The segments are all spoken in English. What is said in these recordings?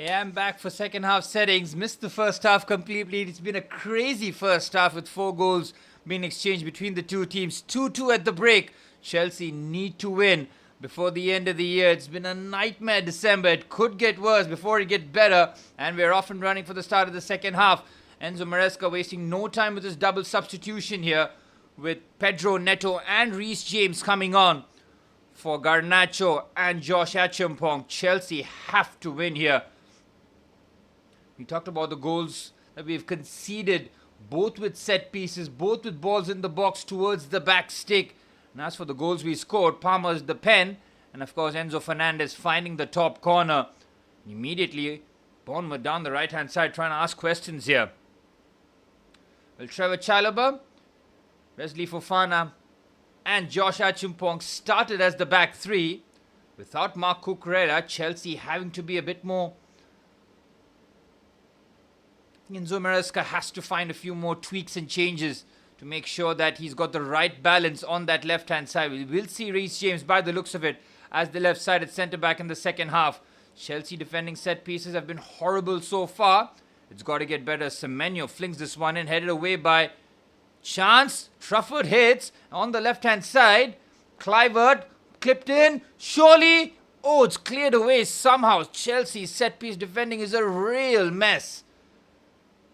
Yeah, I'm back for second half settings. Missed the first half completely. It's been a crazy first half with 4 goals being exchanged between the two teams. 2-2 at the break. Chelsea need to win before the end of the year. It's been a nightmare December. It could get worse before it gets better. And we're off and running for the start of the second half. Enzo Maresca wasting no time with his double substitution here, with Pedro Neto and Reece James coming on for Garnacho and Josh Acheampong. Chelsea have to win here. We talked about the goals that we've conceded, both with set pieces, both with balls in the box towards the back stick. And as for the goals we scored, Palmer's the pen, and of course Enzo Fernandez finding the top corner. Immediately, Bournemouth down the right-hand side trying to ask questions here. Well, Trevor Chalobah, Wesley Fofana, and Josh Acheampong started as the back three. Without Marc Cucurella, Chelsea having to be a bit more. Enzo Maresca has to find a few more tweaks and changes to make sure that he's got the right balance on that left-hand side. We will see Reece James, by the looks of it, as the left-sided centre-back in the second half. Chelsea defending set pieces have been horrible so far. It's got to get better. Semenyo flings this one in, headed away by Chance. Trafford hits on the left-hand side. Kluivert clipped in. Surely. Oh, it's cleared away somehow. Chelsea's set-piece defending is a real mess.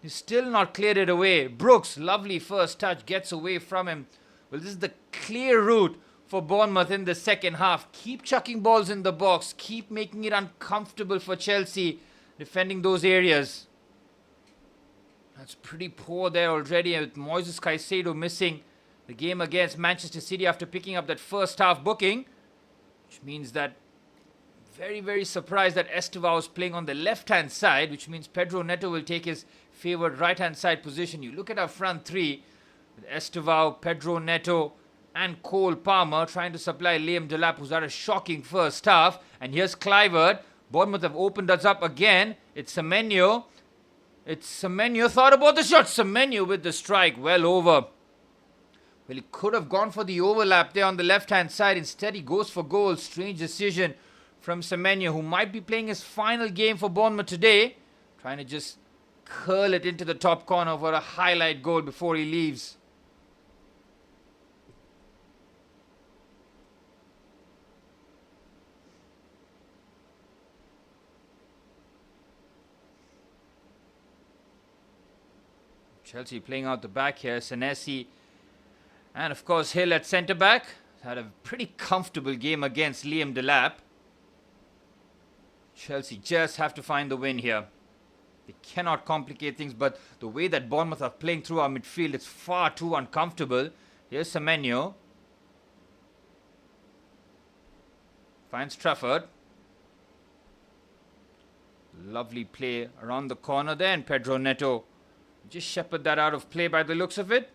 He's still not cleared it away. Brooks, lovely first touch, gets away from him. Well, this is the clear route for Bournemouth in the second half. Keep chucking balls in the box. Keep making it uncomfortable for Chelsea defending those areas. That's pretty poor there already, with Moises Caicedo missing the game against Manchester City after picking up that first half booking. Which means that very, very surprised that Estevao is playing on the left-hand side, which means Pedro Neto will take his favoured right-hand side position. You look at our front three, with Estevao, Pedro Neto, and Cole Palmer trying to supply Liam Delap, who's had a shocking first half. And here's Kluivert. Bournemouth have opened us up again. It's Semenyo. Thought about the shot. Semenyo with the strike, well over. Well, he could have gone for the overlap there on the left-hand side. Instead, he goes for goal. Strange decision from Semenyo, who might be playing his final game for Bournemouth today. Trying to just curl it into the top corner for a highlight goal before he leaves. Chelsea playing out the back here. Senesi and of course Hill at centre-back. Had a pretty comfortable game against Liam Delap. Chelsea just have to find the win here. They cannot complicate things, but the way that Bournemouth are playing through our midfield, it's far too uncomfortable. Here's Semenyo. Finds Trafford. Lovely play around the corner there, and Pedro Neto just shepherded that out of play by the looks of it.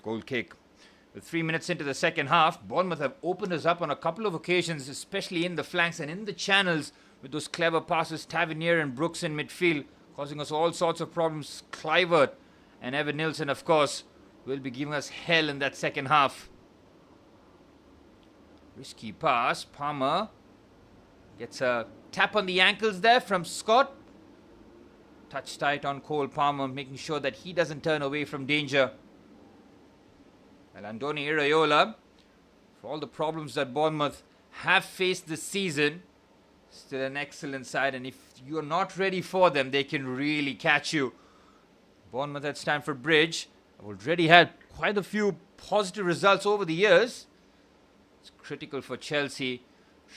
Goal kick. With 3 minutes into the second half, Bournemouth have opened us up on a couple of occasions, especially in the flanks and in the channels, with those clever passes, Tavernier and Brooks in midfield, causing us all sorts of problems. Kluivert and Evan Nilsson, of course, will be giving us hell in that second half. Risky pass. Palmer gets a tap on the ankles there from Scott. Touch tight on Cole Palmer, making sure that he doesn't turn away from danger. Well, Andoni Iraola, for all the problems that Bournemouth have faced this season, still an excellent side, and if you're not ready for them, they can really catch you. Bournemouth at Stamford Bridge have already had quite a few positive results over the years. It's critical for Chelsea.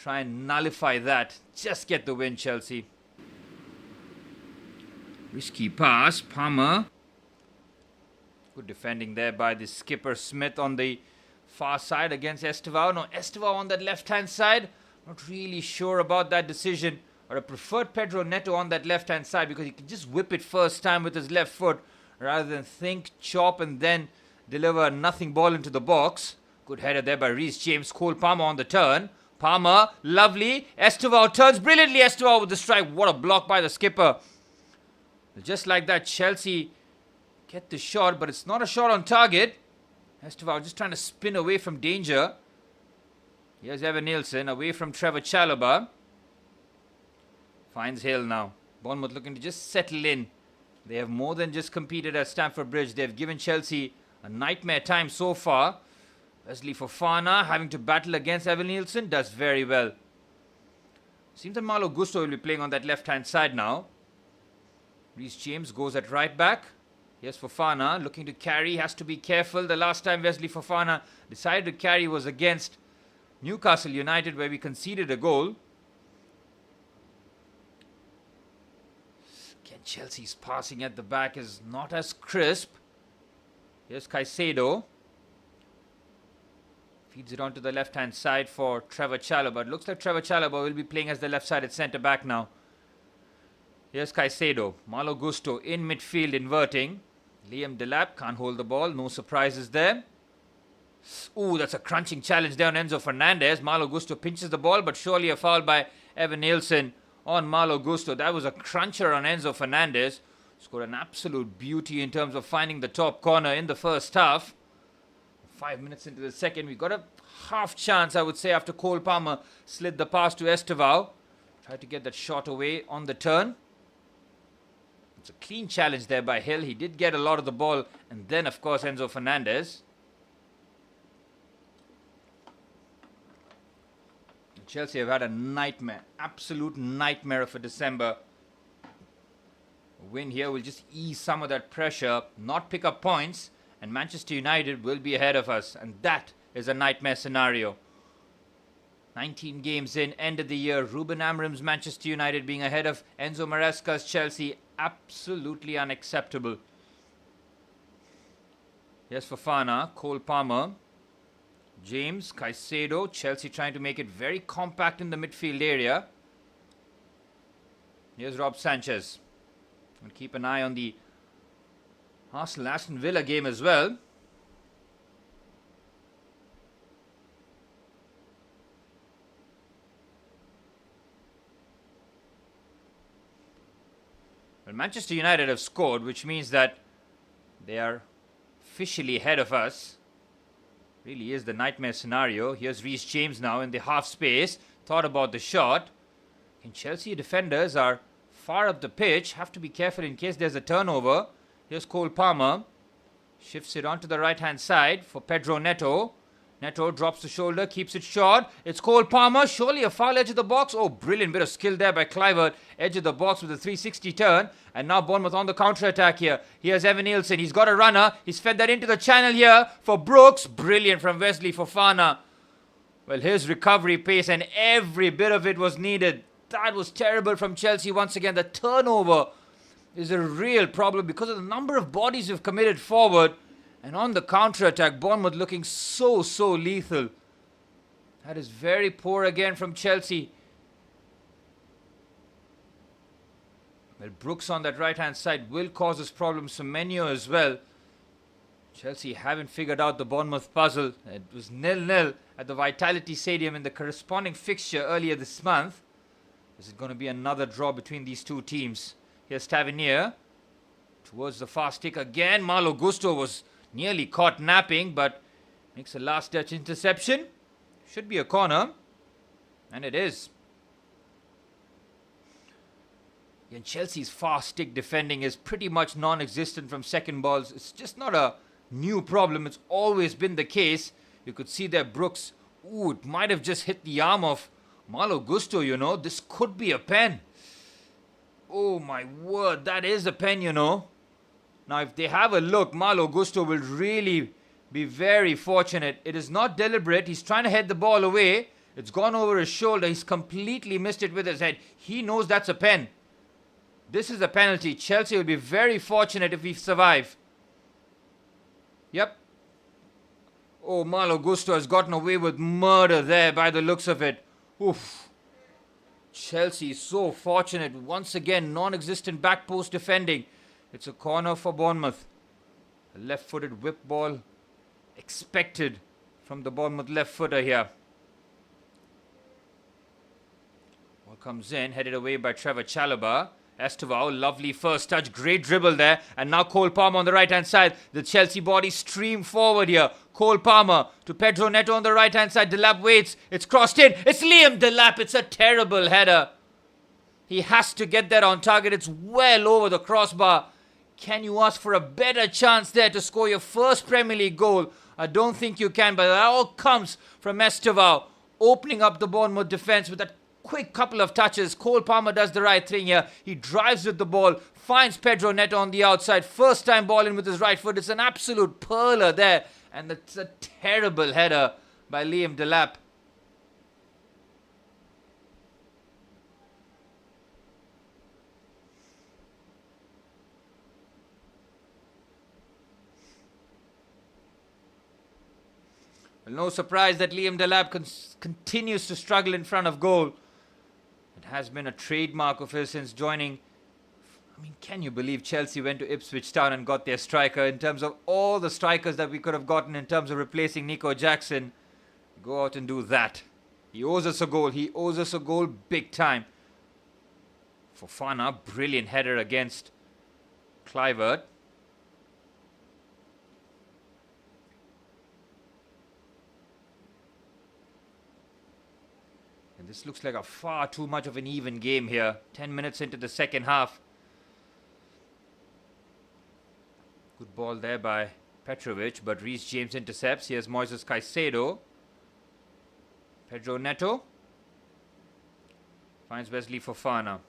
Try and nullify that. Just get the win, Chelsea. Risky pass. Palmer. Good defending there by the skipper Smith on the far side against Estevao. No, Estevao on that left-hand side. Not really sure about that decision. Or I preferred Pedro Neto on that left-hand side because he can just whip it first time with his left foot rather than think, chop, and then deliver a nothing ball into the box. Good header there by Reece James. Cole Palmer on the turn. Palmer, lovely. Estevao turns brilliantly. Estevao with the strike. What a block by the skipper. Just like that, Chelsea get the shot, but it's not a shot on target. Estevao just trying to spin away from danger. Here's Evan Nilsson away from Trevor Chalobah. Finds Hill now. Bournemouth looking to just settle in. They have more than just competed at Stamford Bridge. They've given Chelsea a nightmare time so far. Wesley Fofana having to battle against Evan Nielsen does very well. Seems that Malo Gusto will be playing on that left-hand side now. Reece James goes at right back. Here's Fofana looking to carry. Has to be careful. The last time Wesley Fofana decided to carry was against Newcastle United, where we conceded a goal. Again, Chelsea's passing at the back is not as crisp. Here's Caicedo. Feeds it onto the left-hand side for Trevor Chalobah. It looks like Trevor Chalobah will be playing as the left-sided centre-back now. Here's Caicedo. Malo Gusto in midfield inverting. Liam Delap can't hold the ball. No surprises there. Ooh, that's a crunching challenge there on Enzo Fernandez. Malo Gusto pinches the ball, but surely a foul by Evan Nielsen on Malo Gusto. That was a cruncher on Enzo Fernandez. Scored an absolute beauty in terms of finding the top corner in the first half. 5 minutes into the second, we got a half chance, I would say, after Cole Palmer slid the pass to Estevao. Tried to get that shot away on the turn. It's a clean challenge there by Hill. He did get a lot of the ball. And then, of course, Enzo Fernandez. Chelsea have had a nightmare, absolute nightmare of a December. A win here will just ease some of that pressure, not pick up points, and Manchester United will be ahead of us. And that is a nightmare scenario. 19 games in, end of the year. Ruben Amorim's Manchester United being ahead of Enzo Maresca's Chelsea. Absolutely unacceptable. Here's Fofana, Cole Palmer, James, Caicedo. Chelsea trying to make it very compact in the midfield area. Here's Rob Sanchez. We'll keep an eye on the Arsenal-Aston Villa game as well. Well, Manchester United have scored, which means that they are officially ahead of us. Really is the nightmare scenario. Here's Reece James now in the half space. Thought about the shot. And Chelsea defenders are far up the pitch. Have to be careful in case there's a turnover. Here's Cole Palmer. Shifts it onto the right-hand side for Pedro Neto. Neto drops the shoulder, keeps it short. It's Cole Palmer. Surely a foul edge of the box. Oh, brilliant bit of skill there by Kluivert. Edge of the box with a 360 turn. And now Bournemouth on the counter-attack here. Here's Evan Nielsen. He's got a runner. He's fed that into the channel here for Brooks. Brilliant from Wesley Fofana. Well, his recovery pace and every bit of it was needed. That was terrible from Chelsea once again. The turnover is a real problem because of the number of bodies who've committed forward. And on the counter-attack, Bournemouth looking so lethal. That is very poor again from Chelsea. Well, Brooks on that right-hand side will cause us problems for Menio as well. Chelsea haven't figured out the Bournemouth puzzle. It was 0-0 at the Vitality Stadium in the corresponding fixture earlier this month. Is it going to be another draw between these two teams? Here's Tavernier towards the fast stick again. Malo Gusto was nearly caught napping, but makes a last-ditch interception. Should be a corner, and it is. And Chelsea's fast stick defending is pretty much non-existent from second balls. It's just not a new problem. It's always been the case. You could see there Brooks. Ooh, it might have just hit the arm of Malo Gusto, you know. This could be a pen. Oh my word, that is a pen, you know. Now, if they have a look, Malo Gusto will really be very fortunate. It is not deliberate. He's trying to head the ball away. It's gone over his shoulder. He's completely missed it with his head. He knows that's a pen. This is a penalty. Chelsea will be very fortunate if we survive. Yep. Oh, Malo Gusto has gotten away with murder there by the looks of it. Oof. Chelsea is so fortunate. Once again, non-existent back post defending. It's a corner for Bournemouth. A left-footed whip ball expected from the Bournemouth left footer here. Ball comes in, headed away by Trevor Chalobah. Estevao, lovely first touch, great dribble there. And now Cole Palmer on the right-hand side. The Chelsea body stream forward here. Cole Palmer to Pedro Neto on the right-hand side. Delap waits. It's crossed in. It's Liam Delap. It's a terrible header. He has to get that on target. It's well over the crossbar. Can you ask for a better chance there to score your first Premier League goal? I don't think you can, but that all comes from Estevao opening up the Bournemouth defence with that quick couple of touches. Cole Palmer does the right thing here. He drives with the ball, finds Pedro Neto on the outside. First time ball in with his right foot. It's an absolute perler there. And it's a terrible header by Liam Delap. Well, no surprise that Liam Delap continues to struggle in front of goal. It has been a trademark of his since joining. I mean, can you believe Chelsea went to Ipswich Town and got their striker? In terms of all the strikers that we could have gotten in terms of replacing Nico Jackson, go out and do that. He owes us a goal. He owes us a goal big time. Fofana, brilliant header against Kluivert. And this looks like a far too much of an even game here. 10 minutes into the second half. Good ball there by Petrovic, but Reece James intercepts. Here's Moises Caicedo. Pedro Neto finds Wesley Fofana.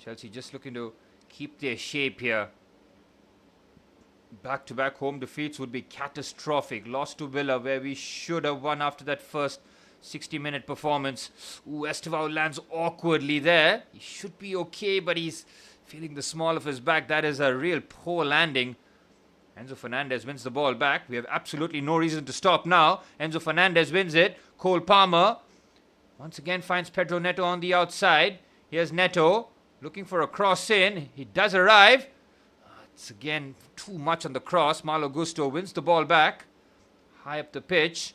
Chelsea just looking to keep their shape here. Back-to-back home defeats would be catastrophic. Lost to Villa, where we should have won after that first 60-minute performance. Ooh, Estevao lands awkwardly there. He should be okay, but he's feeling the small of his back. That is a real poor landing. Enzo Fernandez wins the ball back. We have absolutely no reason to stop now. Enzo Fernandez wins it. Cole Palmer once again finds Pedro Neto on the outside. Here's Neto looking for a cross in. He does arrive. It's again too much on the cross. Malo Gusto wins the ball back. High up the pitch.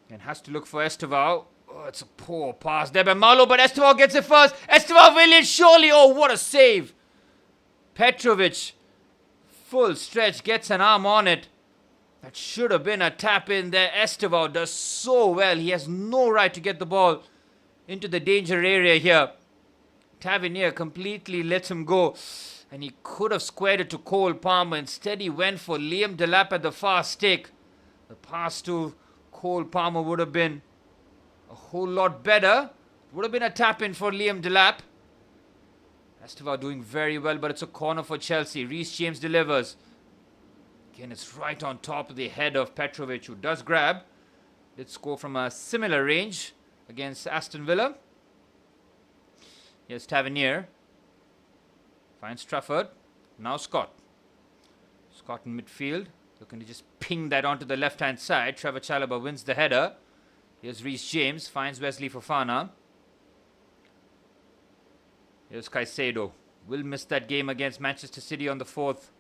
And has to look for Estevao. Oh, it's a poor pass there by Malo, but Estevao gets it first. Estevao Williams, surely. Oh, what a save. Petrovic, full stretch, gets an arm on it. That should have been a tap in there. Estevao does so well. He has no right to get the ball into the danger area here. Tavernier completely lets him go. And he could have squared it to Cole Palmer. Instead, he went for Liam Delap at the far stick. The pass to Cole Palmer would have been a whole lot better. Would have been a tap-in for Liam Delap. Estevao doing very well, but it's a corner for Chelsea. Reece James delivers. Again, it's right on top of the head of Petrovic, who does grab. Did score from a similar range against Aston Villa. Here's Tavernier. Finds Trafford. Now Scott. Scott in midfield. Looking to just ping that onto the left-hand side. Trevor Chalobah wins the header. Here's Reece James. Finds Wesley Fofana. Here's Caicedo. Will miss that game against Manchester City on the 4th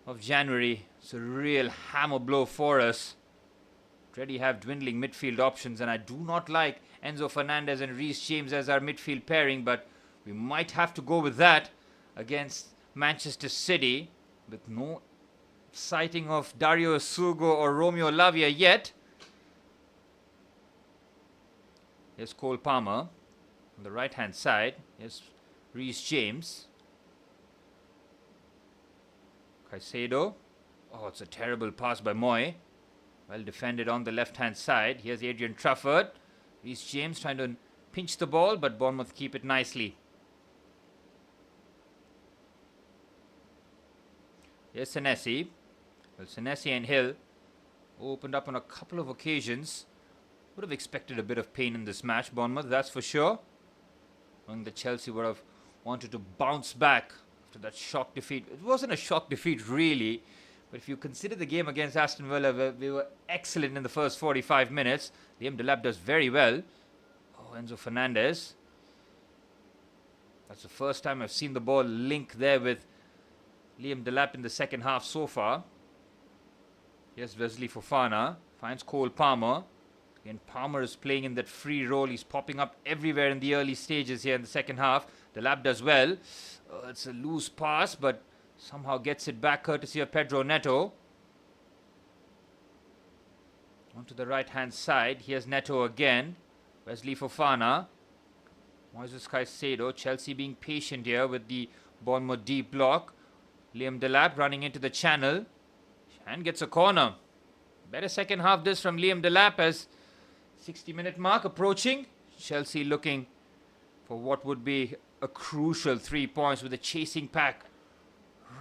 of January. It's a real hammer blow for us. Already have dwindling midfield options, and I do not like Enzo Fernandez and Reece James as our midfield pairing, but we might have to go with that against Manchester City with no sighting of Dario Sugo or Romeo Lavia yet. Here's Cole Palmer on the right hand side. Here's Reece James. Caicedo. Oh, it's a terrible pass by Moy. Well defended on the left hand side. Here's Adrian Trafford. Reece James trying to pinch the ball, but Bournemouth keep it nicely. Here's Senesi. Well, Senesi and Hill opened up on a couple of occasions. Would have expected a bit of pain in this match, Bournemouth, that's for sure. Knowing that Chelsea would have wanted to bounce back after that shock defeat. It wasn't a shock defeat, really. But if you consider the game against Aston Villa, we were excellent in the first 45 minutes. Liam Delap does very well. Oh, Enzo Fernandez. That's the first time I've seen the ball link there with Liam Delap in the second half so far. Here's Wesley Fofana. Finds Cole Palmer. Again, Palmer is playing in that free role. He's popping up everywhere in the early stages here in the second half. Delap does well. It's a loose pass, but somehow gets it back courtesy of Pedro Neto. Onto the right-hand side. Here's Neto again. Wesley Fofana. Moises Caicedo. Chelsea being patient here with the Bournemouth deep block. Liam Delap running into the channel and gets a corner. Better second half this from Liam Delap as 60-minute mark approaching. Chelsea looking for what would be a crucial 3 points with a chasing pack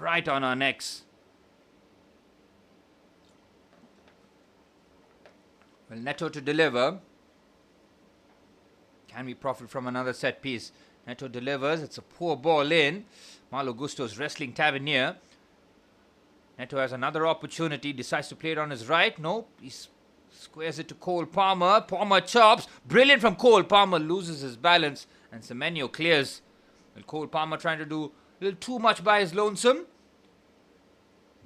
right on our necks. Well, Neto to deliver. Can we profit from another set piece? Neto delivers. It's a poor ball in. Malo Gusto's wrestling Tavernier. Neto has another opportunity. Decides to play it on his right. Nope. He squares it to Cole Palmer. Palmer chops. Brilliant from Cole. Palmer loses his balance. And Semenyo clears. Well, Cole Palmer trying to do a little too much by his lonesome.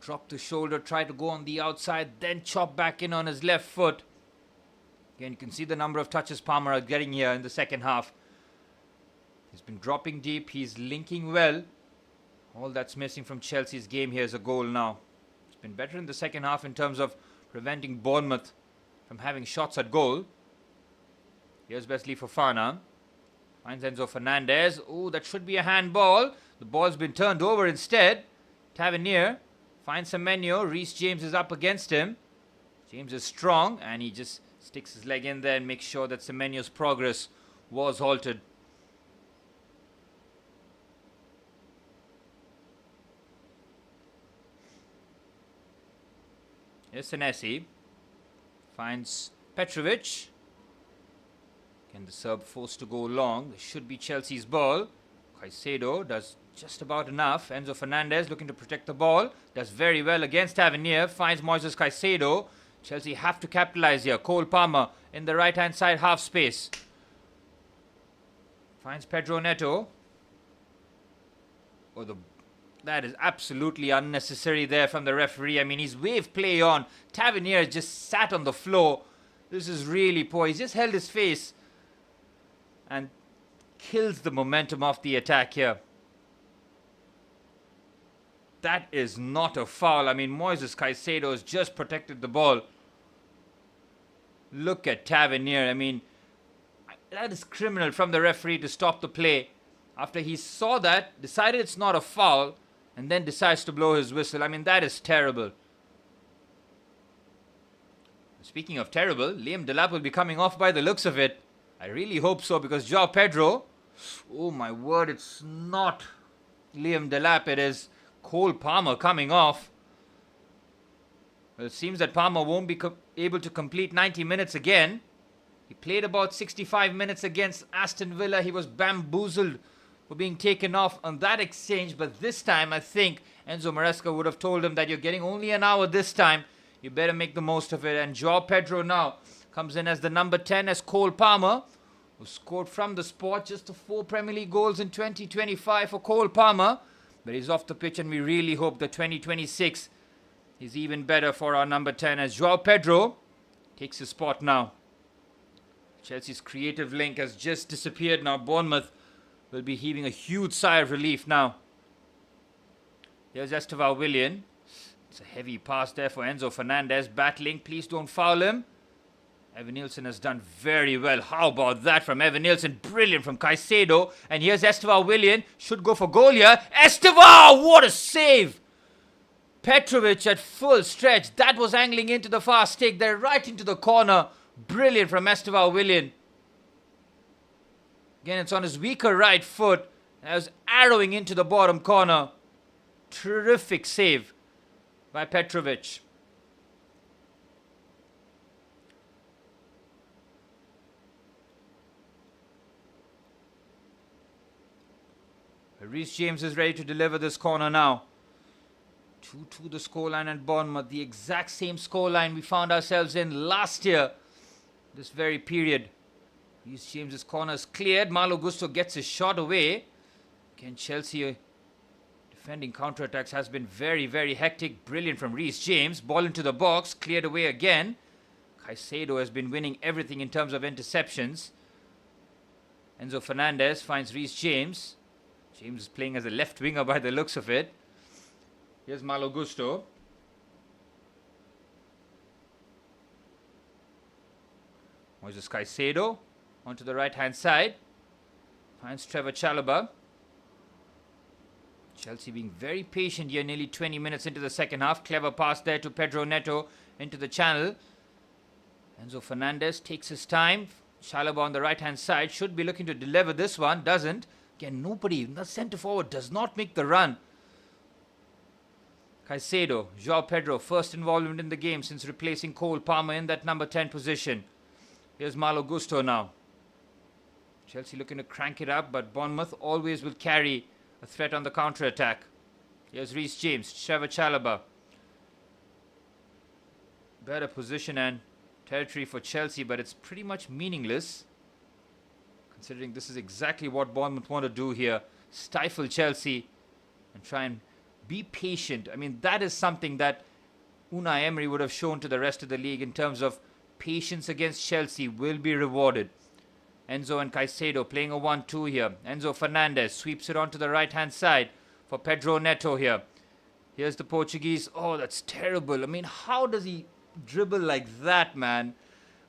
Drop the shoulder. Try to go on the outside. Then chop back in on his left foot. Again, you can see the number of touches Palmer are getting here in the second half. He's been dropping deep. He's linking well. All that's missing from Chelsea's game here is a goal now. It's been better in the second half in terms of preventing Bournemouth from having shots at goal. Here's Wesley Fofana. Finds Enzo Fernandez. Oh, that should be a handball. The ball's been turned over instead. Tavernier finds Semenyo. Reece James is up against him. James is strong and he just sticks his leg in there and makes sure that Semenyo's progress was halted. Here's Senesi. Finds Petrovic. Again, the Serb forced to go long. This should be Chelsea's ball. Caicedo does just about enough. Enzo Fernandez looking to protect the ball. Does very well against Tavernier. Finds Moises Caicedo. Chelsea have to capitalize here. Cole Palmer in the right-hand side half space. Finds Pedro Neto. Oh, that is absolutely unnecessary there from the referee. I mean, he's waved play on. Tavernier just sat on the floor. This is really poor. He's just held his face and kills the momentum of the attack here. That is not a foul. I mean, Moises Caicedo has just protected the ball. Look at Tavernier. I mean, that is criminal from the referee to stop the play. After he saw that, decided it's not a foul, and then decides to blow his whistle. I mean, that is terrible. Speaking of terrible, Liam Delap will be coming off by the looks of it. I really hope so, because João Pedro... Oh my word, it's not Liam Delap. It is Cole Palmer coming off. Well, it seems that Palmer won't be able to complete 90 minutes again. He played about 65 minutes against Aston Villa. He was bamboozled for being taken off on that exchange. But this time, I think Enzo Maresca would have told him that you're getting only an hour this time. You better make the most of it. And João Pedro now comes in as the number 10 as Cole Palmer, who scored from the spot. Just the 4 Premier League goals in 2025 for Cole Palmer. But he's off the pitch, and we really hope that 2026 is even better for our number 10 as João Pedro takes his spot now. Chelsea's creative link has just disappeared now. Bournemouth will be heaving a huge sigh of relief now. Here's Esteval Willian. It's a heavy pass there for Enzo Fernandez. Battling. Please don't foul him. Evan Nielsen has done very well. How about that from Evan Nielsen? Brilliant from Caicedo. And here's Esteval Willian. Should go for goal here. Esteval! What a save! Petrovic at full stretch. That was angling into the far stick. They're right into the corner. Brilliant from Esteval Willian. Again, it's on his weaker right foot. And I was arrowing into the bottom corner. Terrific save by Petrovic. Reece James is ready to deliver this corner now. 2-2 the scoreline at Bournemouth. The exact same scoreline we found ourselves in last year. This very period. Reece James's corner is cleared. Malo Gusto gets his shot away. Again, Chelsea defending counterattacks has been very, very hectic. Brilliant from Reece James. Ball into the box. Cleared away again. Caicedo has been winning everything in terms of interceptions. Enzo Fernandez finds Reece James. James is playing as a left winger by the looks of it. Here's Malo Gusto. Moises Caicedo onto the right-hand side. Finds Trevor Chalobah. Chelsea being very patient here, nearly 20 minutes into the second half. Clever pass there to Pedro Neto into the channel. Enzo Fernandez takes his time. Chalobah on the right-hand side should be looking to deliver this one. Doesn't. Again, nobody, the centre forward does not make the run. Caicedo, João Pedro, first involvement in the game since replacing Cole Palmer in that number 10 position. Here's Malo Gusto now. Chelsea looking to crank it up, but Bournemouth always will carry a threat on the counter-attack. Here's Reece James, Trevor Chalobah. Better position and territory for Chelsea, but it's pretty much meaningless, considering this is exactly what Bournemouth want to do here. Stifle Chelsea and try and be patient. I mean, that is something that Unai Emery would have shown to the rest of the league in terms of patience against Chelsea will be rewarded. Enzo and Caicedo playing a 1-2 here. Enzo Fernandez sweeps it onto the right-hand side for Pedro Neto here. Here's the Portuguese. Oh, that's terrible. I mean, how does he dribble like that, man?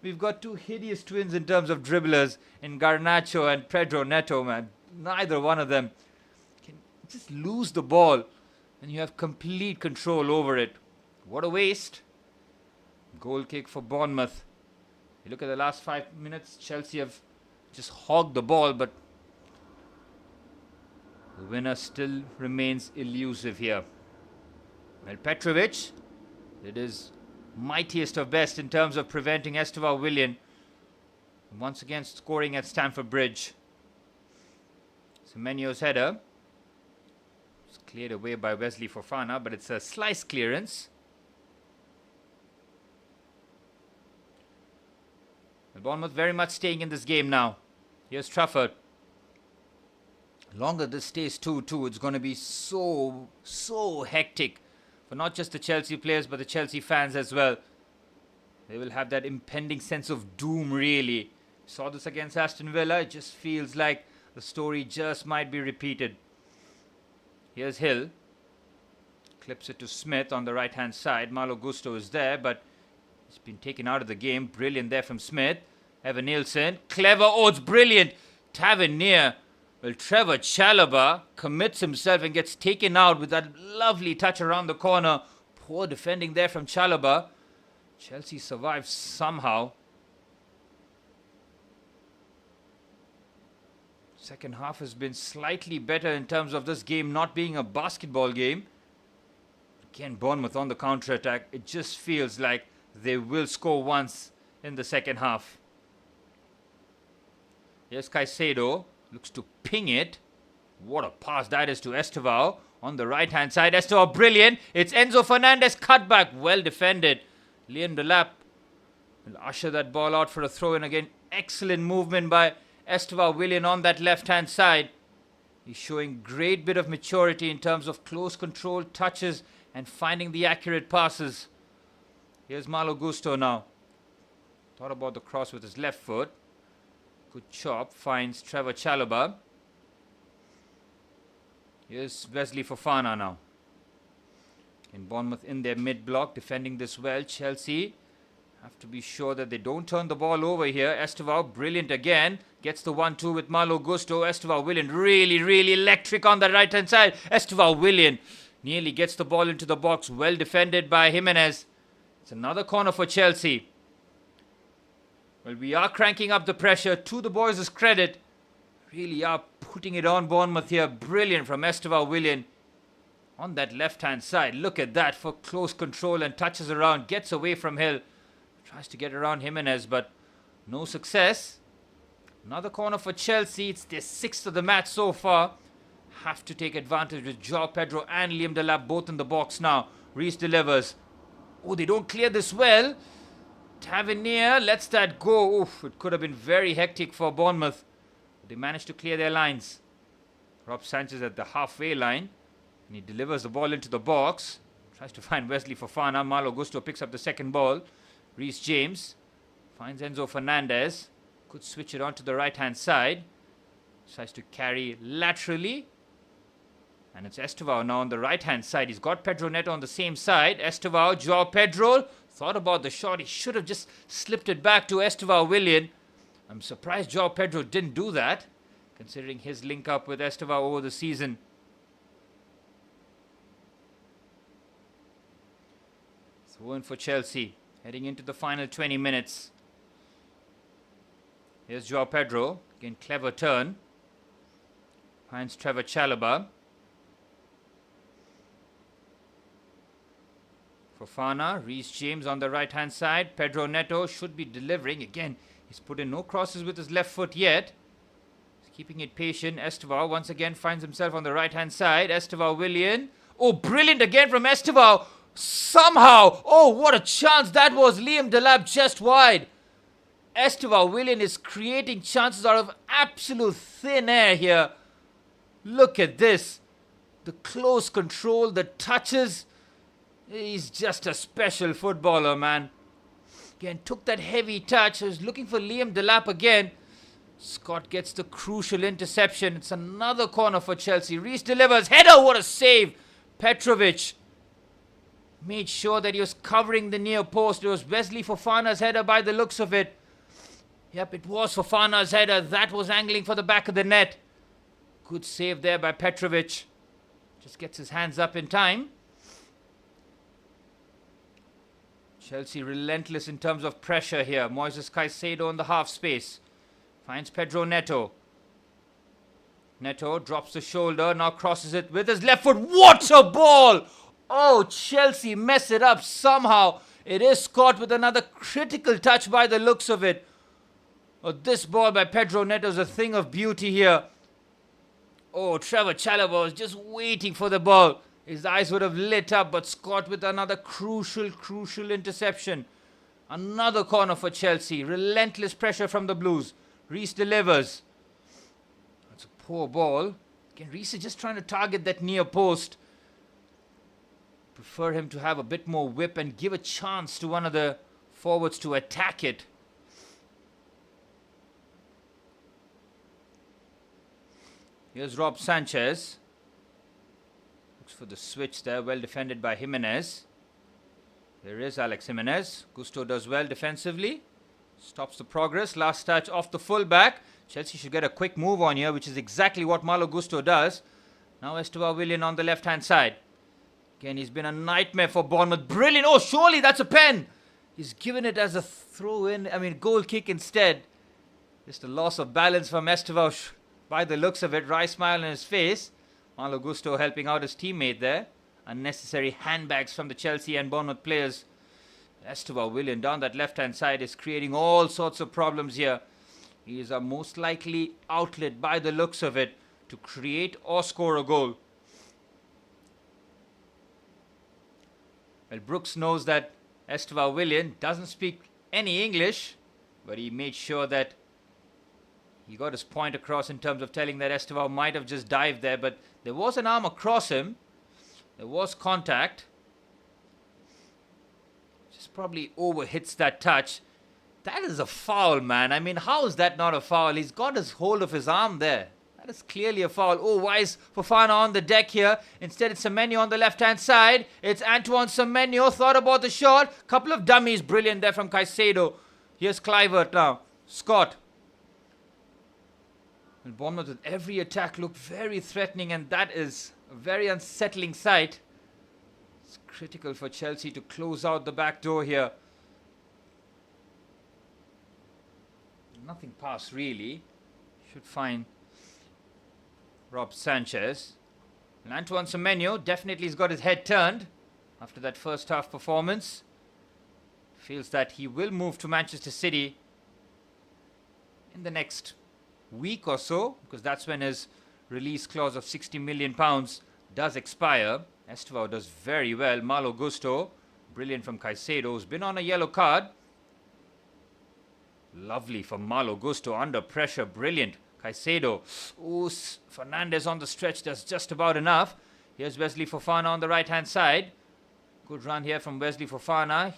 We've got two hideous twins in terms of dribblers in Garnacho and Pedro Neto, man. Neither one of them can just lose the ball and you have complete control over it. What a waste. Goal kick for Bournemouth. You look at the last 5 minutes, Chelsea have just hogged the ball, but the winner still remains elusive here. Well, Petrovic did his mightiest of best in terms of preventing Estevan Willian once again scoring at Stamford Bridge. Semenyo's header was cleared away by Wesley Fofana, but it's a slice clearance. The Bournemouth very much staying in this game now. Here's Trafford. Longer this stays 2-2, it's going to be so hectic for not just the Chelsea players but the Chelsea fans as well. They will have that impending sense of doom, really. Saw this against Aston Villa. It just feels like the story just might be repeated. Here's Hill. Clips it to Smith on the right-hand side. Malo Gusto is there, but he's been taken out of the game. Brilliant there from Smith. Evan Nielsen. Clever. Oh, it's brilliant. Tavernier. Well, Trevor Chalobah commits himself and gets taken out with that lovely touch around the corner. Poor defending there from Chalobah. Chelsea survives somehow. Second half has been slightly better in terms of this game not being a basketball game. Again, Bournemouth on the counter-attack. It just feels like they will score once in the second half. Here's Caicedo. Looks to ping it. What a pass that is to Estevao. On the right-hand side, Estevao brilliant. It's Enzo Fernandez cut back. Well defended. Liam Delap will usher that ball out for a throw-in again. Excellent movement by Estevan Willian on that left-hand side. He's showing great bit of maturity in terms of close control, touches, and finding the accurate passes. Here's Malo Gusto now. Thought about the cross with his left foot. Good chop. Finds Trevor Chalobah. Here's Wesley Fofana now. And Bournemouth in their mid-block, defending this well. Chelsea have to be sure that they don't turn the ball over here. Estevao, brilliant again. Gets the 1-2 with Malo Gusto. Estevao Willian, really electric on the right-hand side. Estevao Willian nearly gets the ball into the box. Well defended by Jimenez. It's another corner for Chelsea. Well, we are cranking up the pressure. To the boys' credit, really are putting it on Bournemouth here. Brilliant from Estevao Willian. On that left-hand side, look at that for close control and touches around. Gets away from Hill. Tries to get around Jimenez, but no success. Another corner for Chelsea. It's their 6th of the match so far. Have to take advantage with João Pedro and Liam Delap both in the box now. Reece delivers. Oh, they don't clear this well. Tavernier lets that go. Oof, it could have been very hectic for Bournemouth. They managed to clear their lines. Rob Sanchez at the halfway line. And he delivers the ball into the box. Tries to find Wesley Fofana. Malo Gusto picks up the second ball. Reece James finds Enzo Fernandez. Could switch it on to the right-hand side. Tries to carry laterally. And it's Estevao now on the right-hand side. He's got Pedro Neto on the same side. Estevao, João Pedro. Thought about the shot. He should have just slipped it back to Estevao Willian. I'm surprised João Pedro didn't do that. considering his link up with Estevao over the season. So in for Chelsea, heading into the final 20 minutes. Here's Joao Pedro. Again, clever turn. Finds Trevor Chalobah. Fofana, Reece James on the right hand side. Pedro Neto should be delivering. Again, he's put in no crosses with his left foot yet. He's keeping it patient. Estevao once again finds himself on the right hand side. Estevao Willian. Oh, brilliant again from Estevao. Somehow. Oh, what a chance that was. Liam Delap just wide. Estevao Willian is creating chances out of absolute thin air here. Look at this. The close control, the touches. He's just a special footballer, man. Again, took that heavy touch. I was looking for Liam Delap again. Scott gets the crucial interception. It's another corner for Chelsea. Reece delivers. Header, what a save. Petrovic made sure that he was covering the near post. It was Wesley Fofana's header by the looks of it. Yep, it was Fofana's header. That was angling for the back of the net. Good save there by Petrovic. Just gets his hands up in time. Chelsea relentless in terms of pressure here. Moises Caicedo in the half space. Finds Pedro Neto. Neto drops the shoulder. Now crosses it with his left foot. What a ball! Oh, Chelsea mess it up somehow. It is Scott with another critical touch by the looks of it. Oh, this ball by Pedro Neto is a thing of beauty here. Oh, Trevor Chalobah was just waiting for the ball. His eyes would have lit up, but Scott with another crucial interception. Another corner for Chelsea. Relentless pressure from the Blues. Reece delivers. That's a poor ball. Again, Reece is just trying to target that near post. Prefer him to have a bit more whip and give a chance to one of the forwards to attack it. Here's Rob Sanchez. Looks for the switch there. Well defended by Jimenez. There is Alex Jimenez. Gusto does well defensively. Stops the progress. Last touch off the fullback. Chelsea should get a quick move on here, which is exactly what Malo Gusto does. Now Estevao Willian on the left-hand side. Again, he's been a nightmare for Bournemouth. Brilliant. Oh, surely that's a pen. He's given it as a throw-in. Goal kick instead. Just a loss of balance from Estevao. By the looks of it, wry smile on his face. Malo Gusto helping out his teammate there. Unnecessary handbags from the Chelsea and Bournemouth players. Estevao Willian down that left-hand side is creating all sorts of problems here. He is a most likely outlet by the looks of it to create or score a goal. Well, Brooks knows that Estevao Willian doesn't speak any English, but he made sure that he got his point across in terms of telling that Estevao might have just dived there, but there was an arm across him. There was contact. Just probably overhits that touch. That is a foul, man. How is that not a foul? He's got his hold of his arm there. That is clearly a foul. Oh, why is Fofana on the deck here? Instead, it's Semenyo on the left-hand side. It's Antoine Semenyo. Thought about the shot. Couple of dummies. Brilliant there from Caicedo. Here's Kluivert now. Scott. And Bournemouth with every attack looked very threatening, and that is a very unsettling sight. It's critical for Chelsea to close out the back door here. Nothing past really. Should find Rob Sanchez. And Antoine Semenyo definitely has got his head turned after that first half performance. Feels that he will move to Manchester City in the next week or so, because that's when his release clause of £60 million does expire. Estevao does very well. Malo Gusto, brilliant from Caicedo, who's been on a yellow card. Lovely from Malo Gusto, under pressure, brilliant. Caicedo, Fernandes on the stretch, does just about enough. Here's Wesley Fofana on the right hand side. Good run here from Wesley Fofana.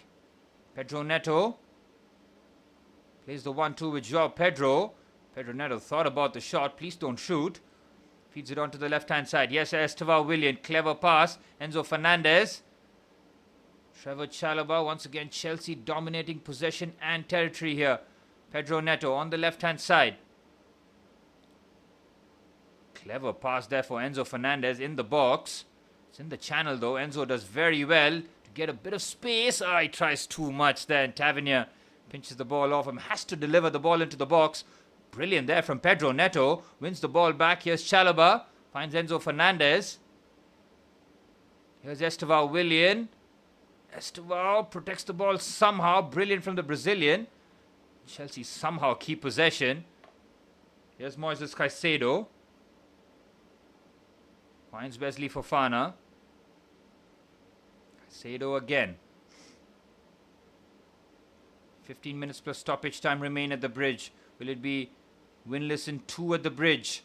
Pedro Neto plays the 1-2 with Joao Pedro. Pedro Neto thought about the shot. Please don't shoot. Feeds it onto the left-hand side. Yes, Estevao Willian. Clever pass. Enzo Fernandez. Trevor Chalobah. Once again, Chelsea dominating possession and territory here. Pedro Neto on the left-hand side. Clever pass there for Enzo Fernandez in the box. It's in the channel though. Enzo does very well to get a bit of space. He tries too much there, and Tavernier pinches the ball off him. Has to deliver the ball into the box. Brilliant there from Pedro Neto. Wins the ball back. Here's Chalobah. Finds Enzo Fernandez. Here's Estevao Willian. Estevao protects the ball somehow. Brilliant from the Brazilian. Chelsea somehow keep possession. Here's Moises Caicedo. Finds Wesley Fofana. Caicedo again. 15 minutes plus stoppage time remain at the bridge. Will it be winless in 2 at the bridge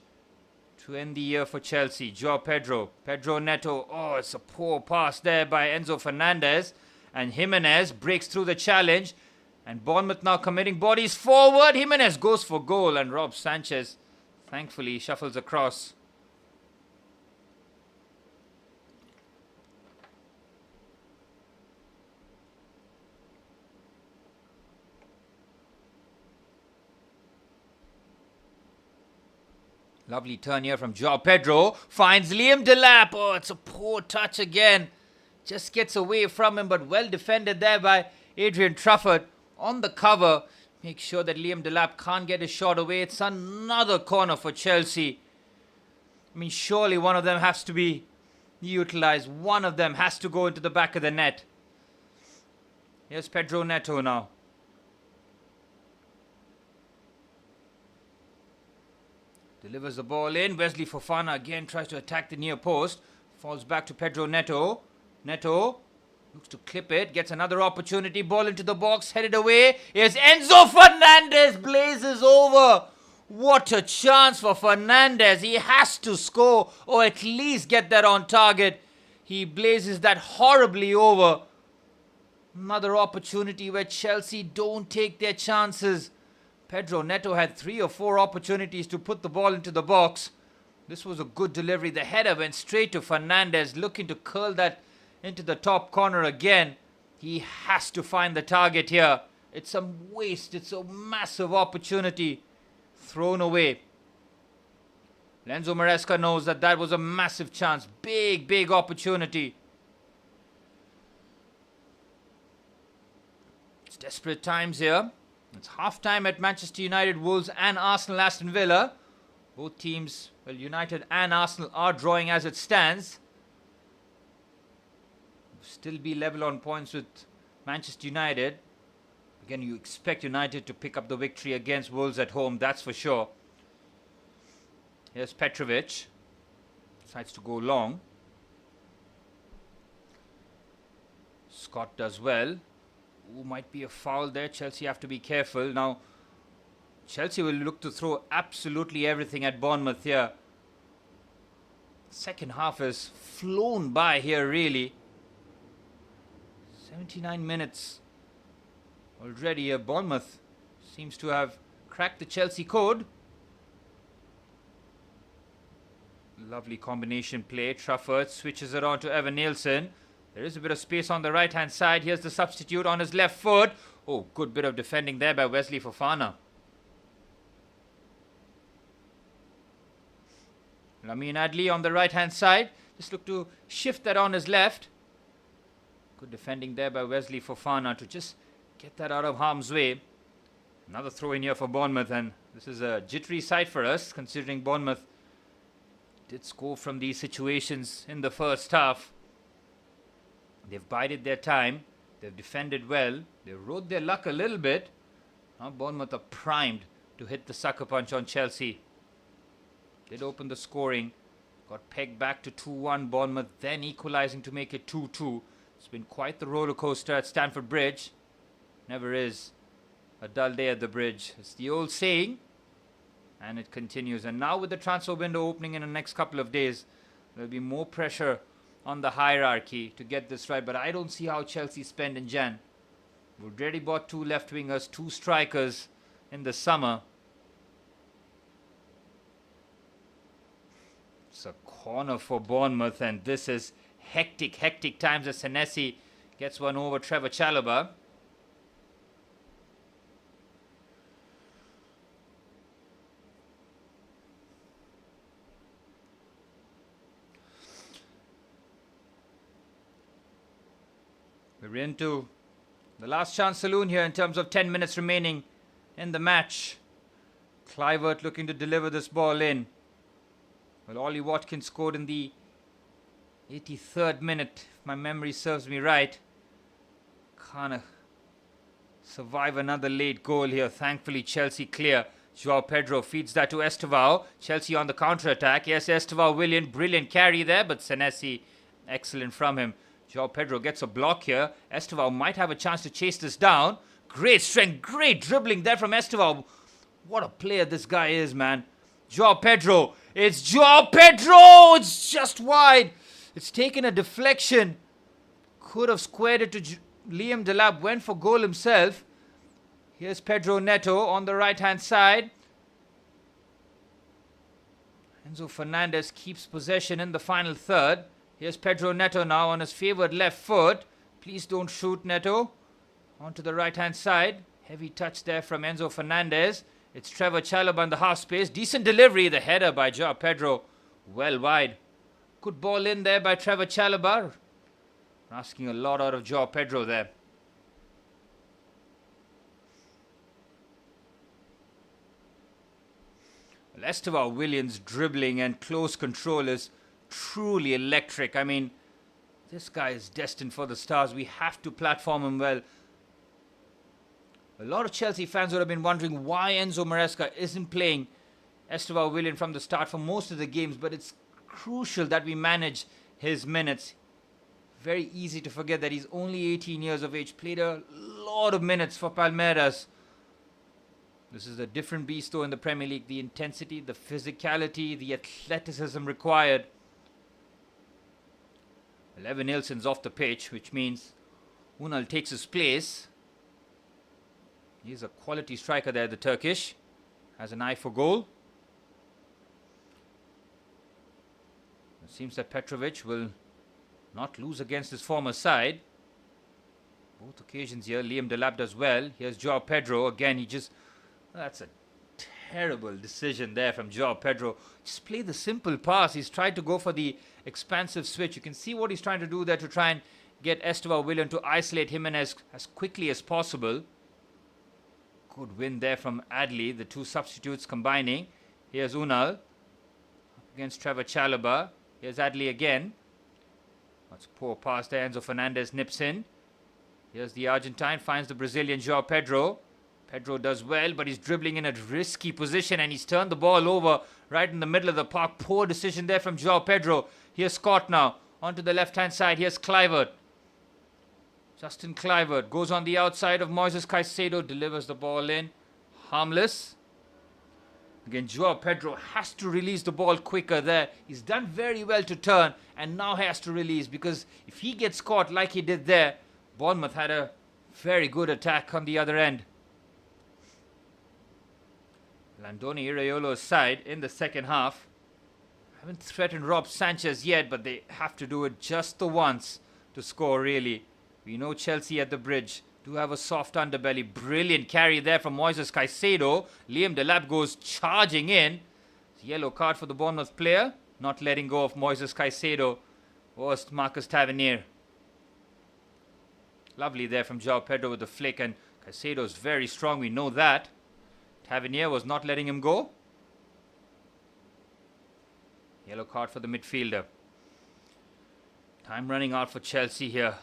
to end the year for Chelsea? Joao Pedro. Pedro Neto. It's a poor pass there by Enzo Fernandez. And Jimenez breaks through the challenge. And Bournemouth now committing bodies forward. Jimenez goes for goal. And Rob Sanchez thankfully shuffles across. Lovely turn here from Joao Pedro. Finds Liam Delap. It's a poor touch again. Just gets away from him, but well defended there by Adrian Trufford. On the cover, make sure that Liam Delap can't get his shot away. It's another corner for Chelsea. I mean, surely one of them has to be utilised. One of them has to go into the back of the net. Here's Pedro Neto now. Delivers the ball in. Wesley Fofana again tries to attack the near post. Falls back to Pedro Neto. Neto looks to clip it. Gets another opportunity. Ball into the box. Headed away. Here's Enzo Fernandez. Blazes over. What a chance for Fernandez. He has to score or at least get that on target. He blazes that horribly over. Another opportunity where Chelsea don't take their chances. Pedro Neto had 3 or 4 opportunities to put the ball into the box. This was a good delivery. The header went straight to Fernandez, looking to curl that into the top corner again. He has to find the target here. It's a waste. It's a massive opportunity thrown away. Lenzo Maresca knows that that was a massive chance. Big, big opportunity. It's desperate times here. It's half-time at Manchester United, Wolves and Arsenal, Aston Villa. Both teams, well, United and Arsenal are drawing as it stands. Still be level on points with Manchester United. Again, you expect United to pick up the victory against Wolves at home, that's for sure. Here's Petrovic. Decides to go long. Scott does well. Might be a foul there. Chelsea have to be careful. Now, Chelsea will look to throw absolutely everything at Bournemouth here. Second half has flown by here, really. 79 minutes already here. Bournemouth seems to have cracked the Chelsea code. Lovely combination play. Trafford switches it on to Evan Nielsen. There is a bit of space on the right-hand side. Here's the substitute on his left foot. Good bit of defending there by Wesley Fofana. Lamine Adli on the right-hand side. Just look to shift that on his left. Good defending there by Wesley Fofana to just get that out of harm's way. Another throw in here for Bournemouth, and this is a jittery sight for us, considering Bournemouth did score from these situations in the first half. They've bided their time. They've defended well. They rode their luck a little bit. Now Bournemouth are primed to hit the sucker punch on Chelsea. Did open the scoring. Got pegged back to 2-1 Bournemouth, then equalizing to make it 2-2. It's been quite the roller coaster at Stamford Bridge. Never is a dull day at the bridge. It's the old saying. And it continues. And now with the transfer window opening in the next couple of days, there'll be more pressure on the hierarchy to get this right, but I don't see how Chelsea spend in Jan. We've already bought 2 left wingers, 2 strikers in the summer. It's a corner for Bournemouth, and this is hectic times as Senesi gets one over Trevor Chalobah. We're into the last chance saloon here in terms of 10 minutes remaining in the match. Kluivert looking to deliver this ball in. Well, Ollie Watkins scored in the 83rd minute, if my memory serves me right. Can't survive another late goal here. Thankfully, Chelsea clear. Joao Pedro feeds that to Estevao. Chelsea on the counter-attack. Yes, Estevao Willian, brilliant carry there, but Senesi, excellent from him. Joao Pedro gets a block here. Estevao might have a chance to chase this down. Great strength, great dribbling there from Estevao. What a player this guy is, man. Joao Pedro. It's Joao Pedro! It's just wide. It's taken a deflection. Could have squared it to Liam Delap. Went for goal himself. Here's Pedro Neto on the right-hand side. Enzo Fernandez keeps possession in the final third. Here's Pedro Neto now on his favoured left foot. Please don't shoot, Neto. Onto the right-hand side. Heavy touch there from Enzo Fernandez. It's Trevor Chalobah in the half space. Decent delivery. The header by Joao Pedro. Well wide. Good ball in there by Trevor Chalobah. Asking a lot out of Joao Pedro there. Well, Estevao Williams' dribbling and close control is truly electric. I mean, this guy is destined for the stars. We have to platform him well. A lot of Chelsea fans would have been wondering why Enzo Maresca isn't playing Estevao Willian from the start for most of the games, but it's crucial that we manage his minutes. Very easy to forget that he's only 18 years of age, played a lot of minutes for Palmeiras. This is a different beast though in the Premier League. The intensity, the physicality, the athleticism required. Well, Evan Nilsson's off the pitch, which means Unal takes his place. He's a quality striker there, the Turkish. Has an eye for goal. It seems that Petrovic will not lose against his former side. Both occasions here, Liam Delap does well. Here's Joao Pedro. Again, that's a terrible decision there from Joao Pedro. Just play the simple pass. He's tried to go for the expansive switch. You can see what he's trying to do there to try and get Estevao Willian to isolate Jimenez as quickly as possible. Good win there from Adli, the two substitutes combining. Here's Unal against Trevor Chalobah. Here's Adli again. That's a poor pass there. Enzo Fernandez nips in. Here's the Argentine, finds the Brazilian Joao Pedro. Pedro does well, but he's dribbling in a risky position and he's turned the ball over right in the middle of the park. Poor decision there from Joao Pedro. Here's Scott now. Onto the left-hand side. Here's Kluivert. Justin Kluivert goes on the outside of Moises Caicedo, delivers the ball in. Harmless. Again, Joao Pedro has to release the ball quicker there. He's done very well to turn and now has to release, because if he gets caught like he did there, Bournemouth had a very good attack on the other end. Landoni Iraiolo's side in the second half haven't threatened Rob Sanchez yet, but they have to do it just the once to score, really. We know Chelsea at the bridge do have a soft underbelly. Brilliant carry there from Moises Caicedo. Liam Delap goes charging in. Yellow card for the Bournemouth player. Not letting go of Moises Caicedo. Was Marcus Tavernier. Lovely there from Joao Pedro with the flick, and Caicedo is very strong, we know that. Tavernier was not letting him go. Yellow card for the midfielder. Time running out for Chelsea here.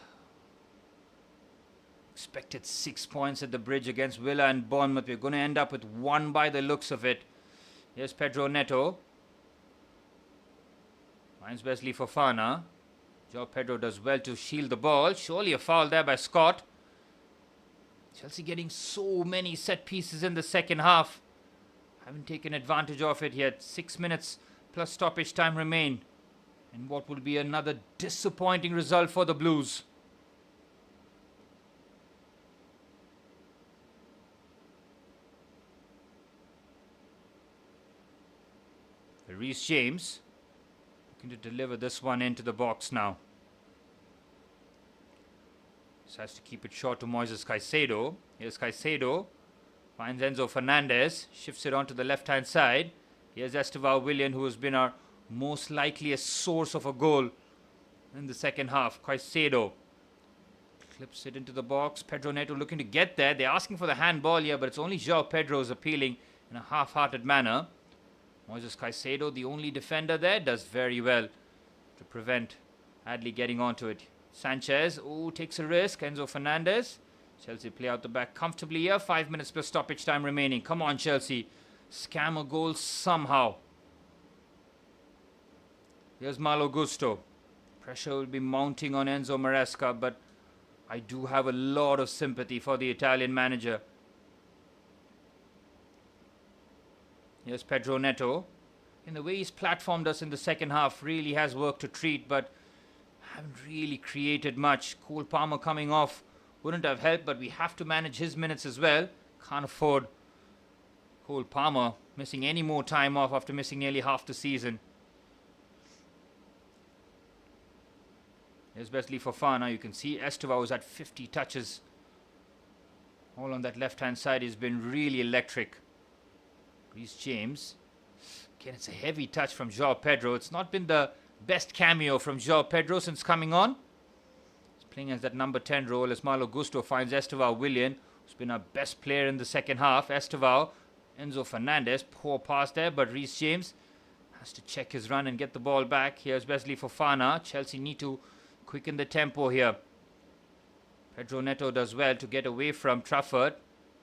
Expected 6 points at the bridge against Villa and Bournemouth. We're going to end up with 1 by the looks of it. Here's Pedro Neto. Finds Wesley Fofana. Joao Pedro does well to shield the ball. Surely a foul there by Scott. Chelsea getting so many set pieces in the second half. Haven't taken advantage of it yet. 6 minutes plus stoppage time remain. And what will be another disappointing result for the Blues. Reece James looking to deliver this one into the box now. Just has to keep it short to Moises Caicedo. Here's Caicedo. Finds Enzo Fernandez. Shifts it onto the left-hand side. Here's Estevao Willian, who has been our most likeliest source of a goal in the second half. Caicedo. Clips it into the box. Pedro Neto looking to get there. They're asking for the handball here, but it's only João Pedro's appealing in a half-hearted manner. Moises Caicedo, the only defender there, does very well to prevent Adley getting onto it. Sanchez, takes a risk. Enzo Fernandez. Chelsea play out the back comfortably here. 5 minutes plus stoppage time remaining. Come on, Chelsea. Scam a goal somehow. Here's Malo Gusto. Pressure will be mounting on Enzo Maresca, but I do have a lot of sympathy for the Italian manager. Here's Pedro Neto. In the way he's platformed us in the second half, really has work to treat, but haven't really created much. Cole Palmer coming off wouldn't have helped, but we have to manage his minutes as well. Can't afford Cole Palmer missing any more time off after missing nearly half the season. Here's Wesley Fofana. You can see Estivao is at 50 touches. All on that left-hand side has been really electric. Reece James. Again, it's a heavy touch from João Pedro. It's not been the best cameo from João Pedro since coming on. He's playing as that number 10 role as Malo Gusto finds Estivao Willian, who's been our best player in the second half. Estivao, Enzo Fernandez. Poor pass there, but Reece James has to check his run and get the ball back. Here's Wesley Fofana. Chelsea need to quicken the tempo here. Pedro Neto does well to get away from Trafford.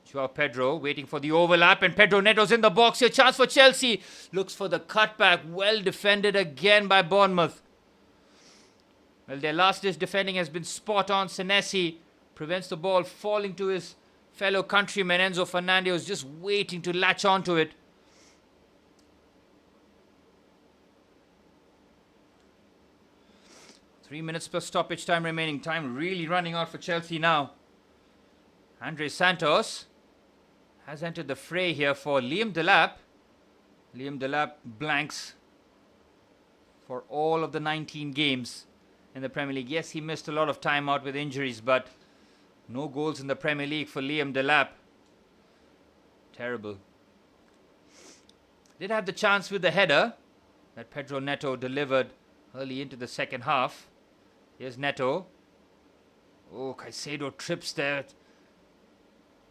João Pedro waiting for the overlap, and Pedro Neto's in the box here. Chance for Chelsea. Looks for the cutback. Well defended again by Bournemouth. Well, their last ditch defending has been spot on. Senesi prevents the ball falling to his fellow countryman. Enzo Fernandez just waiting to latch onto it. Three minutes plus stoppage time remaining. Time really running out for Chelsea now. Andre Santos has entered the fray here for Liam Delap. Liam Delap blanks for all of the 19 games in the Premier League. Yes, he missed a lot of time out with injuries, but no goals in the Premier League for Liam Delap. Terrible. Did have the chance with the header that Pedro Neto delivered early into the second half. Here's Neto. Caicedo trips there.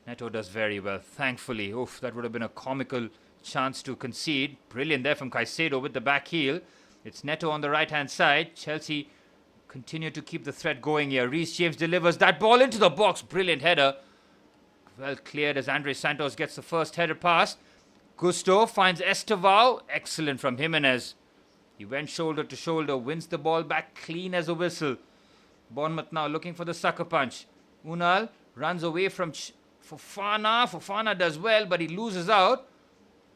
Neto does very well, thankfully. That would have been a comical chance to concede. Brilliant there from Caicedo with the back heel. It's Neto on the right-hand side. Chelsea continue to keep the threat going here. Reece James delivers that ball into the box. Brilliant header. Well cleared as Andre Santos gets the first header pass. Gusto finds Estivao. Excellent from Jimenez. He went shoulder to shoulder, wins the ball back clean as a whistle. Bournemouth now looking for the sucker punch. Unal runs away from Fofana. Fofana does well, but he loses out.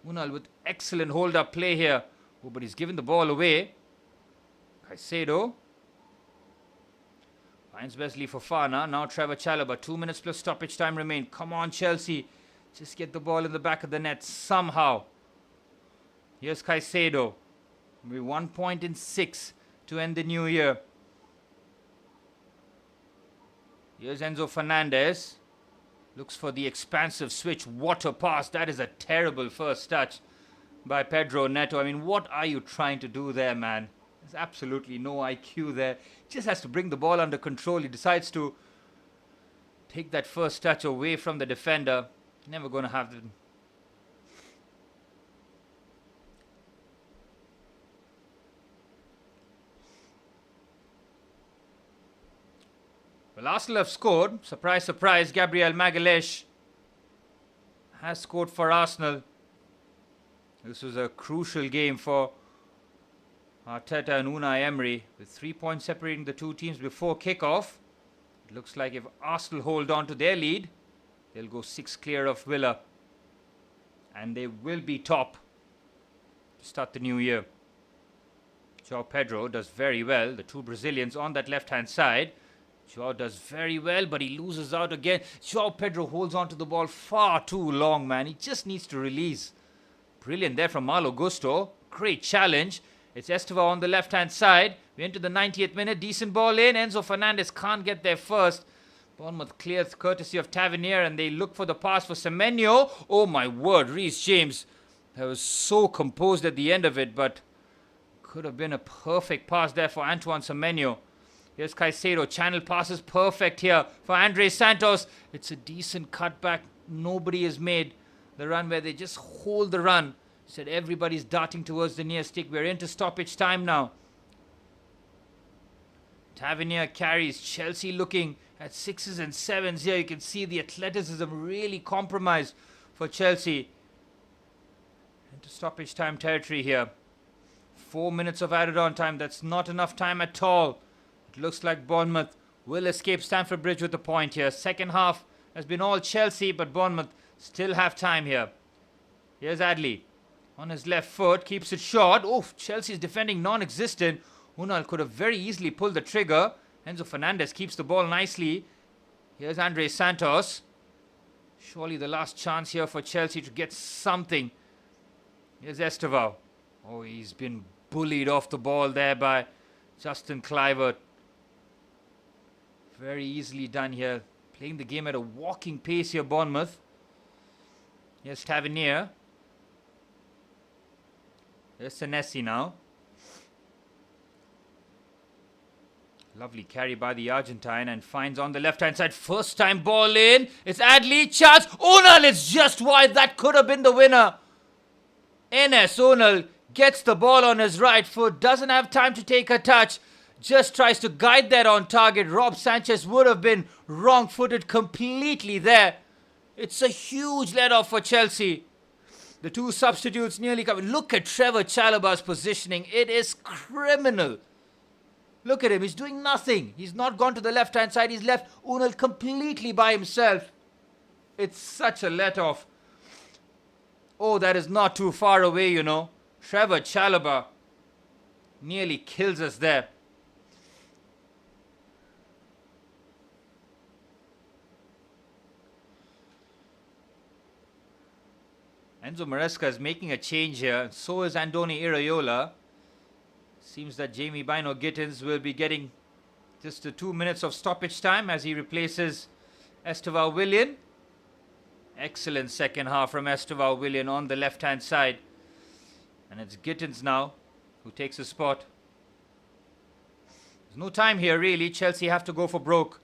Unal with excellent hold-up play here. But he's given the ball away. Caicedo finds Wesley Fofana. Now Trevor Chalobah. 2 minutes plus stoppage time remain. Come on, Chelsea. Just get the ball in the back of the net somehow. Here's Caicedo. We're 1 point in 6 to end the new year. Here's Enzo Fernandez. Looks for the expansive switch. What a pass. That is a terrible first touch by Pedro Neto. I mean, what are you trying to do there, man? There's absolutely no IQ there. Just has to bring the ball under control. He decides to take that first touch away from the defender. Never going to have the... Well, Arsenal have scored. Surprise, surprise. Gabriel Magalhaes has scored for Arsenal. This was a crucial game for Arteta and Unai Emery, with 3 points separating the two teams before kickoff. It looks like if Arsenal hold on to their lead, they'll go 6 clear of Villa. And they will be top to start the new year. João Pedro does very well. The two Brazilians on that left-hand side. João does very well, but he loses out again. João Pedro holds on to the ball far too long, man. He just needs to release. Brilliant there from Malo Gusto. Great challenge. It's Estivao on the left-hand side. We enter the 90th minute. Decent ball in. Enzo Fernandez can't get there first. Bournemouth clears courtesy of Tavernier, and they look for the pass for Semenyo. Oh my word, Reece James. That was so composed at the end of it, but could have been a perfect pass there for Antoine Semenyo. Here's Caicedo. Channel passes perfect here for Andre Santos. It's a decent cutback. Nobody has made the run where they just hold the run. Said everybody's darting towards the near stick. We're into stoppage time now. Tavernier carries. Chelsea looking at 6s and 7s here. You can see the athleticism really compromised for Chelsea. Into stoppage time territory here. 4 minutes of added on time. That's not enough time at all. It looks like Bournemouth will escape Stamford Bridge with a point here. Second half has been all Chelsea, but Bournemouth still have time here. Here's Adley. On his left foot, keeps it short. Oof, Chelsea's defending non-existent. Unal could have very easily pulled the trigger. Enzo Fernandez keeps the ball nicely. Here's Andre Santos. Surely the last chance here for Chelsea to get something. Here's Estevao. Oh, he's been bullied off the ball there by Justin Kluivert. Very easily done here. Playing the game at a walking pace here, Bournemouth. Here's Tavernier. There's Senesi now. Lovely carry by the Argentine and finds on the left-hand side. First time ball in. It's Adley. Chance. Unal is just wide. That could have been the winner. Enes Unal gets the ball on his right foot. Doesn't have time to take a touch. Just tries to guide that on target. Rob Sanchez would have been wrong-footed completely there. It's a huge let-off for Chelsea. The two substitutes nearly come. Look at Trevor Chalobah's positioning. It is criminal. Look at him. He's doing nothing. He's not gone to the left-hand side. He's left Unal completely by himself. It's such a let-off. Oh, that is not too far away, you know. Trevor Chalobah nearly kills us there. Enzo Maresca is making a change here. So is Andoni Iraola. Seems that Jamie Bino Gittins will be getting just the 2 minutes of stoppage time as he replaces Estevao Willian. Excellent second half from Estevao Willian on the left-hand side. And it's Gittins now who takes a spot. There's no time here really. Chelsea have to go for broke.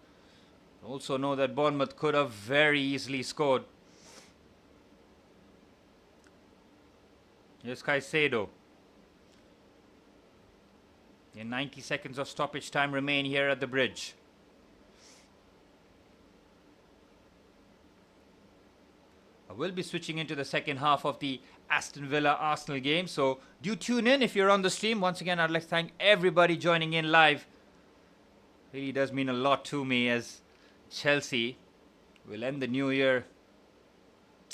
Also know that Bournemouth could have very easily scored. Here's Caicedo. 90 seconds of stoppage time remain here at the bridge. I will be switching into the second half of the Aston Villa Arsenal game, so do tune in if you're on the stream. Once again, I'd like to thank everybody joining in live. Really does mean a lot to me as Chelsea will end the new year.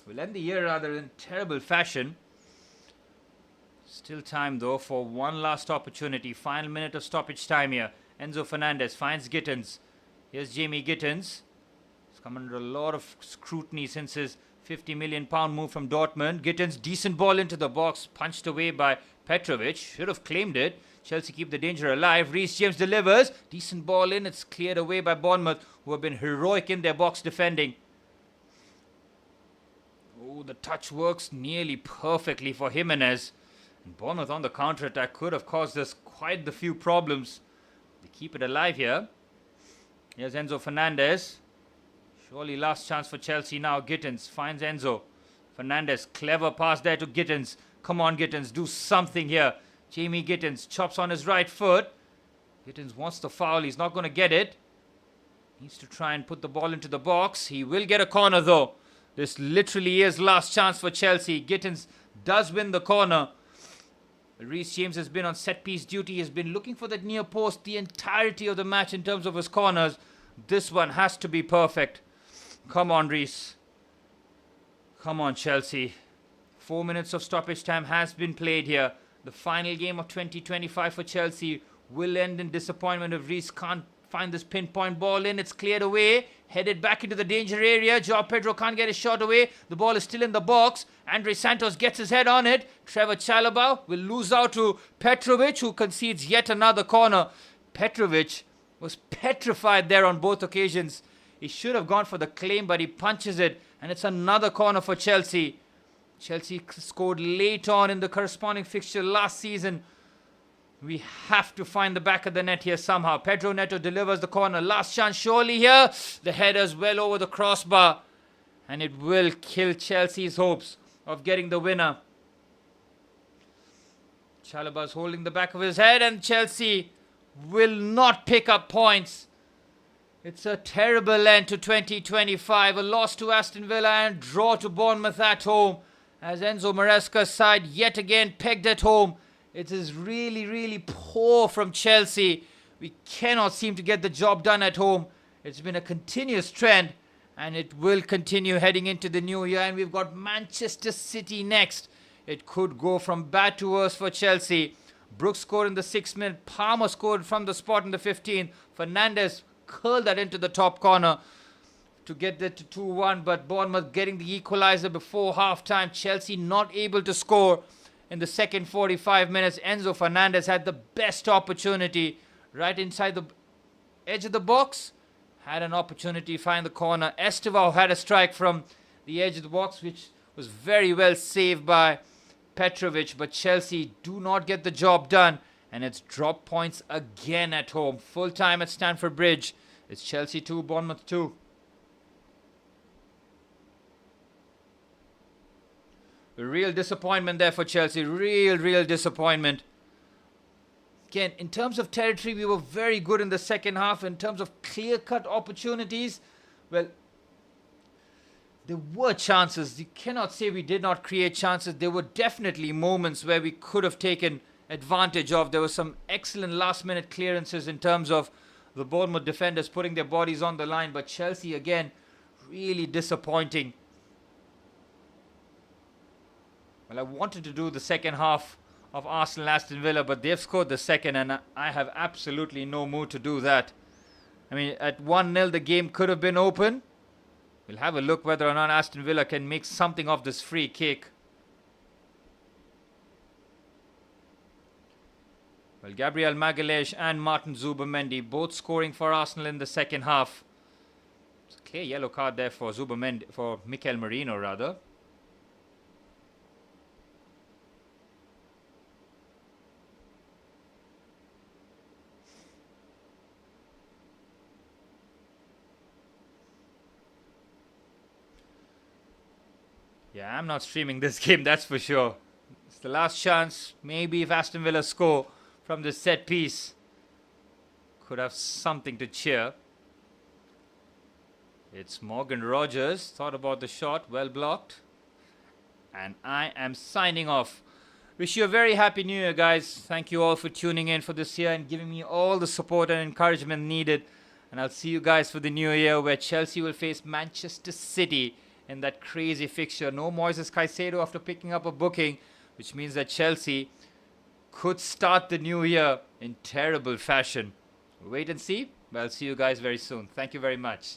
We'll end the year rather in terrible fashion. Still time though for one last opportunity. Final minute of stoppage time here. Enzo Fernandez finds Gittins. Here's Jamie Gittins. He's come under a lot of scrutiny since his £50 million move from Dortmund. Gittins, decent ball into the box. Punched away by Petrovic. Should have claimed it. Chelsea keep the danger alive. Reece James delivers. Decent ball in. It's cleared away by Bournemouth, who have been heroic in their box defending. Oh, the touch works nearly perfectly for Jimenez. And Bournemouth on the counter-attack could have caused us quite the few problems. They keep it alive here. Here's Enzo Fernandez. Surely last chance for Chelsea now. Gittins finds Enzo. Fernandez, clever pass there to Gittins. Come on, Gittins, do something here. Jamie Gittins chops on his right foot. Gittins wants the foul. He's not going to get it. Needs to try and put the ball into the box. He will get a corner though. This literally is last chance for Chelsea. Gittins does win the corner. Reece James has been on set-piece duty. He has been looking for that near post the entirety of the match in terms of his corners. This one has to be perfect. Come on, Reece. Come on, Chelsea. 4 minutes of stoppage time has been played here. The final game of 2025 for Chelsea will end in disappointment if Reece can't find this pinpoint ball in. It's cleared away. Headed back into the danger area. João Pedro can't get his shot away. The ball is still in the box. Andre Santos gets his head on it. Trevor Chalobah will lose out to Petrovic, who concedes yet another corner. Petrovic was petrified there on both occasions. He should have gone for the claim, but he punches it. And it's another corner for Chelsea. Chelsea scored late on in the corresponding fixture last season. We have to find the back of the net here somehow. Pedro Neto delivers the corner. Last chance surely here. The header's well over the crossbar. And it will kill Chelsea's hopes of getting the winner. Chalobah's holding the back of his head, and Chelsea will not pick up points. It's a terrible end to 2025. A loss to Aston Villa and draw to Bournemouth at home. As Enzo Maresca's side yet again pegged at home. It is really, really poor from Chelsea. We cannot seem to get the job done at home. It's been a continuous trend, and it will continue heading into the new year. And we've got Manchester City next. It could go from bad to worse for Chelsea. Brooks scored in the 6th minute. Palmer scored from the spot in the 15th. Fernandes curled that into the top corner to get that to 2-1. But Bournemouth getting the equalizer before half-time. Chelsea not able to score in the second 45 minutes. Enzo Fernandez had the best opportunity right inside the edge of the box. Had an opportunity to find the corner. Estevao had a strike from the edge of the box, which was very well saved by Petrovic. But Chelsea do not get the job done. And it's drop points again at home. Full time at Stamford Bridge. It's Chelsea 2, Bournemouth 2. A real disappointment there for Chelsea. Real disappointment. Again, in terms of territory, we were very good in the second half. In terms of clear-cut opportunities, well, there were chances. You cannot say we did not create chances. There were definitely moments where we could have taken advantage of. There were some excellent last-minute clearances in terms of the Bournemouth defenders putting their bodies on the line. But Chelsea, again, really disappointing. Well, I wanted to do the second half of Arsenal-Aston Villa, but they've scored the second, and I have absolutely no mood to do that. I mean, at 1-0, the game could have been open. We'll have a look whether or not Aston Villa can make something of this free kick. Well, Gabriel Magalhaes and Martin Zubimendi both scoring for Arsenal in the second half. It's a clear yellow card there for Mikel Merino, rather. Yeah, I'm not streaming this game, that's for sure. It's the last chance. Maybe if Aston Villa score from this set piece, could have something to cheer. It's Morgan Rogers. Thought about the shot. Well blocked. And I am signing off. Wish you a very happy new year, guys. Thank you all for tuning in for this year and giving me all the support and encouragement needed. And I'll see you guys for the new year, where Chelsea will face Manchester City in that crazy fixture. No Moises Caicedo after picking up a booking, which means that Chelsea could start the new year in terrible fashion. Wait and see. But I'll see you guys very soon. Thank you very much.